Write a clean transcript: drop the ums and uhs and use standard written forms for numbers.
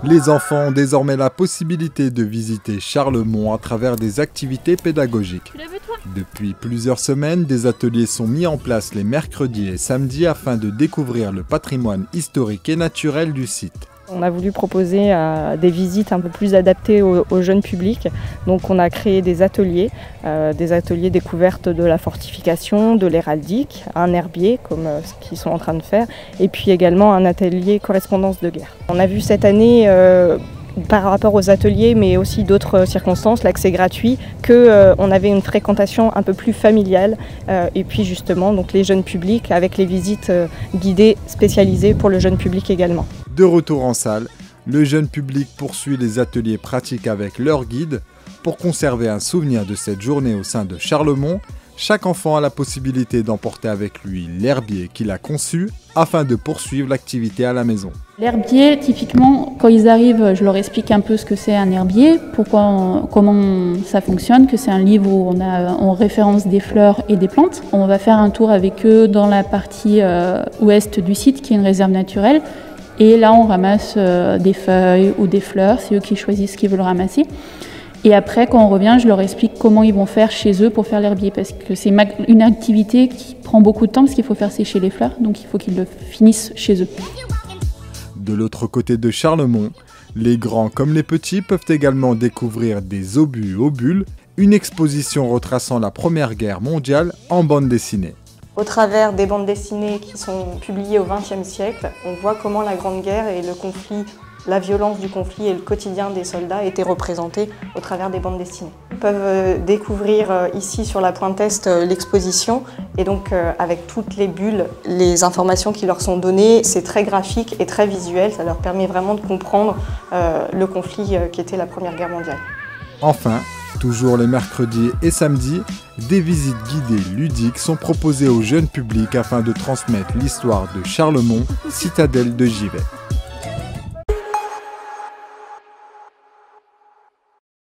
Les enfants ont désormais la possibilité de visiter Charlemont à travers des activités pédagogiques. Depuis plusieurs semaines, des ateliers sont mis en place les mercredis et samedis afin de découvrir le patrimoine historique et naturel du site. On a voulu proposer des visites un peu plus adaptées au jeune public. Donc on a créé des ateliers découvertes de la fortification, de l'héraldique, un herbier comme ce qu'ils sont en train de faire, et puis également un atelier correspondance de guerre. On a vu cette année, par rapport aux ateliers, mais aussi d'autres circonstances, l'accès gratuit, qu'on avait une fréquentation un peu plus familiale, et puis justement donc les jeunes publics avec les visites guidées spécialisées pour le jeune public également. De retour en salle, le jeune public poursuit les ateliers pratiques avec leur guide. Pour conserver un souvenir de cette journée au sein de Charlemont, chaque enfant a la possibilité d'emporter avec lui l'herbier qu'il a conçu afin de poursuivre l'activité à la maison. L'herbier, typiquement, quand ils arrivent, je leur explique un peu ce que c'est un herbier, comment ça fonctionne, que c'est un livre où on référence des fleurs et des plantes. On va faire un tour avec eux dans la partie ouest du site, qui est une réserve naturelle. Et là, on ramasse des feuilles ou des fleurs, c'est eux qui choisissent ce qu'ils veulent ramasser. Et après, quand on revient, je leur explique comment ils vont faire chez eux pour faire l'herbier, parce que c'est une activité qui prend beaucoup de temps, parce qu'il faut faire sécher les fleurs, donc il faut qu'ils le finissent chez eux. De l'autre côté de Charlemont, les grands comme les petits peuvent également découvrir des obus aux bulles, une exposition retraçant la Première Guerre mondiale en bande dessinée. Au travers des bandes dessinées qui sont publiées au XXe siècle, on voit comment la Grande Guerre et le conflit, la violence du conflit et le quotidien des soldats étaient représentés au travers des bandes dessinées. Ils peuvent découvrir ici sur la Pointe Est l'exposition et donc avec toutes les bulles, les informations qui leur sont données, c'est très graphique et très visuel, ça leur permet vraiment de comprendre le conflit qui était la Première Guerre mondiale. Enfin, toujours les mercredis et samedis, des visites guidées ludiques sont proposées au jeune public afin de transmettre l'histoire de Charlemont, citadelle de Givet.